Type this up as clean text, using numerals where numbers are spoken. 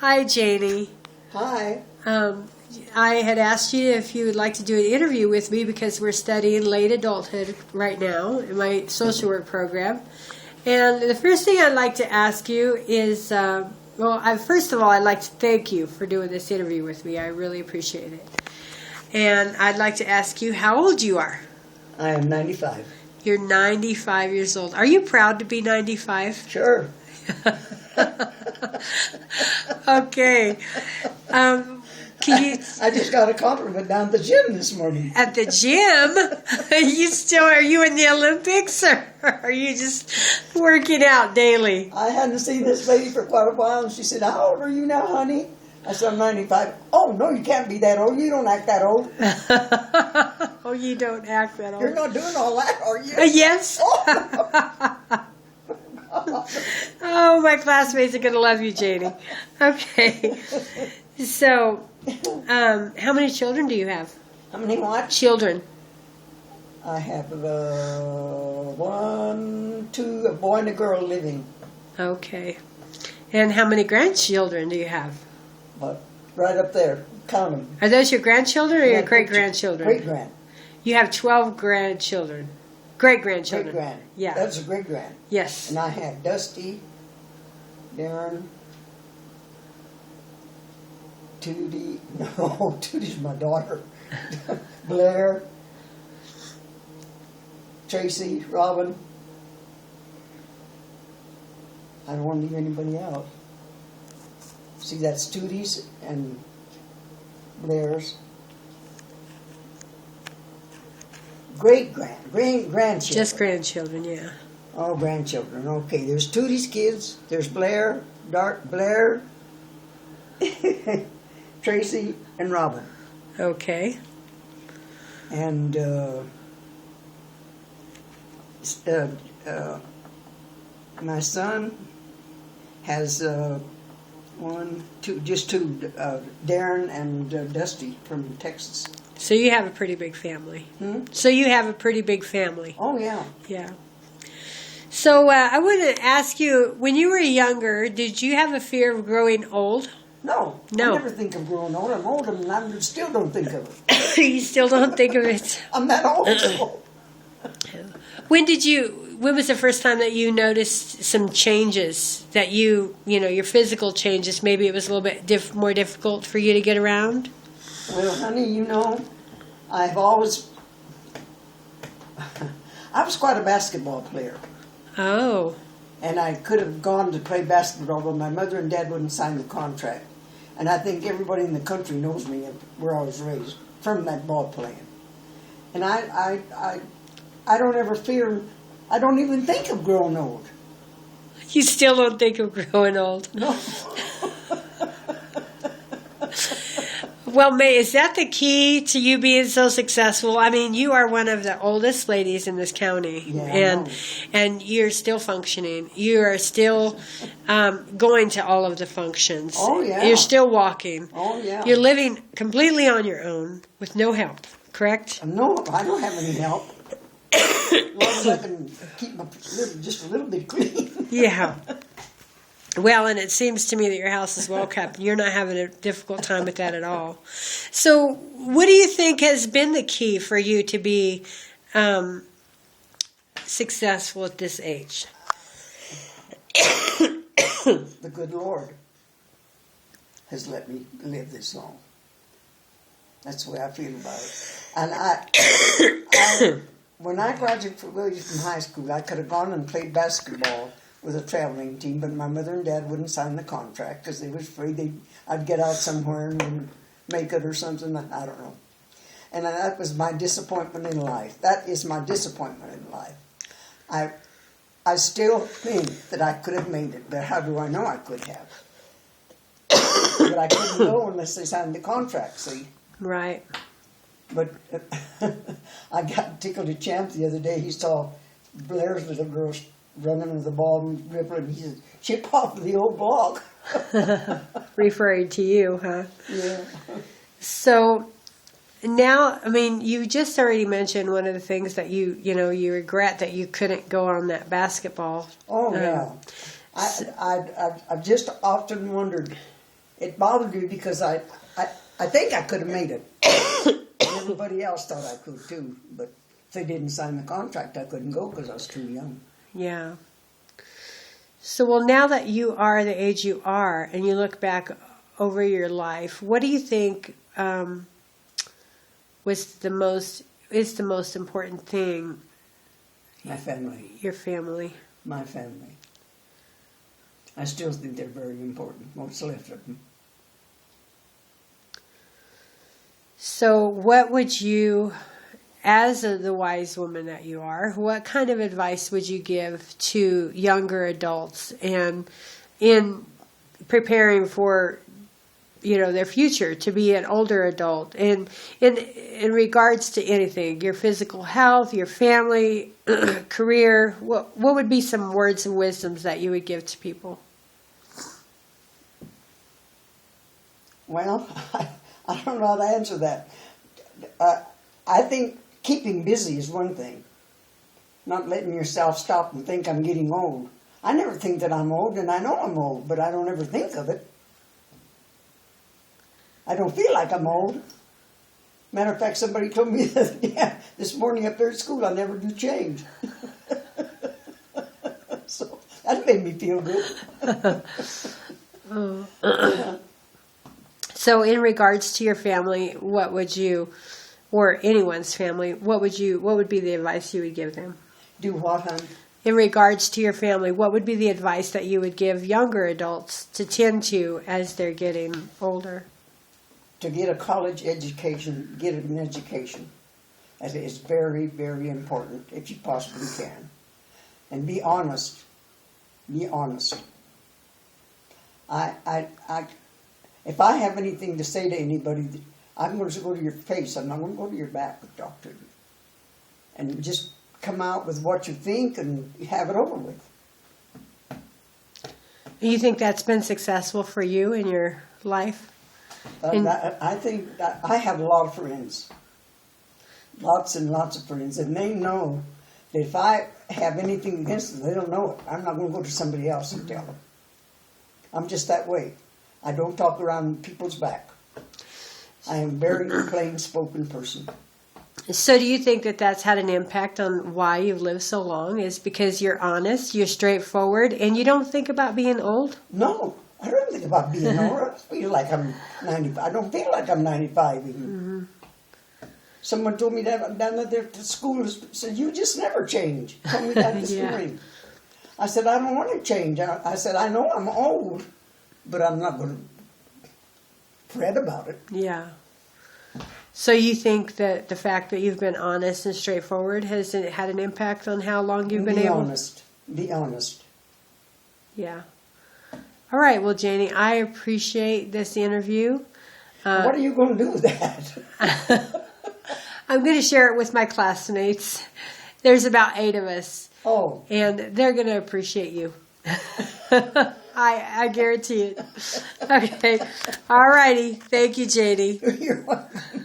Hi, Janie. Hi. I had asked you if you would like to do an interview with me because we're studying late adulthood right now in my social work program. And the first thing I'd like to ask you is, first of all, I'd like to thank you for doing this interview with me. I really appreciate it. And I'd like to ask you how old you are. I am 95. You're 95 years old. Are you proud to be 95? Sure. Okay. Can you? I just got a compliment down at the gym this morning. At the gym? Are you in the Olympics, or are you just working out daily? I hadn't seen this lady for quite a while, and she said, "How old are you now, honey?" I said, "I'm 95. Oh, no, you can't be that old. You don't act that old. Oh, you don't act that old. You're not doing all that, are you? Yes. Oh, my classmates are going to love you, Janie. Okay. So, how many children do you have? How many what? Children. I have one, two, a boy and a girl living. Okay. And how many grandchildren do you have? But right up there, count them. Are those your grandchildren or your great-grandchildren? Great-grand. You have 12 grandchildren. Great-grandchildren. Great-grand. Yeah. That's a great-grand. Yes. And I had Dusty, Darren, Tootie. No, Tootie's my daughter. Blair, Tracy, Robin. I don't want to leave anybody out. See, that's Tootie's and Blair's. Grandchildren. Just grandchildren, yeah. Oh, grandchildren. Okay, there's Tootie's kids. There's Blair, Tracy, and Robin. Okay. And my son has just two, Darren and Dusty from Texas. So you have a pretty big family. Hmm? So you have a pretty big family. Oh, yeah. Yeah. So I want to ask you, when you were younger, did you have a fear of growing old? No. No. I never think of growing old. I'm old and I still don't think of it. You still don't think of it? I'm that old. When was the first time that you noticed some changes that your physical changes, maybe it was a little bit more difficult for you to get around? Well, honey, I was quite a basketball player. Oh. And I could have gone to play basketball, but my mother and dad wouldn't sign the contract. And I think everybody in the country knows me where I was raised, from that ball playing. And I don't ever fear, I don't even think of growing old. You still don't think of growing old? No. Well, May, is that the key to you being so successful? I mean, you are one of the oldest ladies in this county, yeah, and you're still functioning. You are still going to all of the functions. Oh, yeah. You're still walking. Oh, yeah. You're living completely on your own with no help, correct? No, I don't have any help. As long as I can keep my living just a little bit clean. Yeah. Well, and it seems to me that your house is well kept. You're not having a difficult time with that at all. So what do you think has been the key for you to be successful at this age? The good Lord has let me live this long. That's the way I feel about it. And when I graduated from high school, I could have gone and played basketball with a traveling team, but my mother and dad wouldn't sign the contract because they were afraid I'd get out somewhere and make it or something. I don't know. And that was my disappointment in life. That is my disappointment in life. I still think that I could have made it, but how do I know I could have? But I couldn't go unless they signed the contract, see? Right. But I got tickled at Champ the other day. He saw Blair's little girl running with the ball and dribbling. He said, "Chip off the old block." Referring to you, huh? Yeah. So now, I mean, you just already mentioned one of the things that you regret that you couldn't go on that basketball. Oh, yeah. I've just often wondered it bothered me because I think I could have made it. Everybody else thought I could too, but if they didn't sign the contract, I couldn't go because I was too young. Yeah. So, well, now that you are the age you are, and you look back over your life, what do you think is the most important thing? My family. Your family. My family. I still think they're very important. What's left of them. So, what would you, as the wise woman that you are, what kind of advice would you give to younger adults and in preparing for, their future to be an older adult, and in regards to anything, your physical health, your family, career? What would be some words of wisdoms that you would give to people? Well, I don't know how to answer that. I think keeping busy is one thing. Not letting yourself stop and think I'm getting old. I never think that I'm old, and I know I'm old, but I don't ever think of it. I don't feel like I'm old. Matter of fact, somebody told me that this morning up there at school, I never do change. So that made me feel good. So in regards to your family, what would you, or anyone's family, what would be the advice you would give them? Do what, hon? In regards to your family, what would be the advice that you would give younger adults to tend to as they're getting older? To get a college education, get an education. That is very, very important if you possibly can. And be honest. Be honest. If I have anything to say to anybody, I'm going to go to your face. I'm not going to go to your back and talk to you. And just come out with what you think and have it over with. You think that's been successful for you in your life? I think that I have a lot of friends. Lots and lots of friends. And they know that if I have anything against them, they don't know it. I'm not going to go to somebody else and tell them. I'm just that way. I don't talk around people's back. I am a very plain-spoken person. So do you think that that's had an impact on why you've lived so long? Is because you're honest, you're straightforward, and you don't think about being old? No, I don't think about being old. I feel like I'm 95. I don't feel like I'm 95 even. Mm-hmm. Someone told me that down there at the school, said, you just never change. Told me that this morning. I said, I don't want to change. I said, I know I'm old, but I'm not going to fret about it. Yeah. So you think that the fact that you've been honest and straightforward has it had an impact on how long you've been able? Be honest. Be honest. Yeah. All right. Well, Janie, I appreciate this interview. What are you going to do with that? I'm going to share it with my classmates. There's about 8 of us. Oh. And they're going to appreciate you. I guarantee it. Okay. All righty. Thank you, Janie. You're welcome.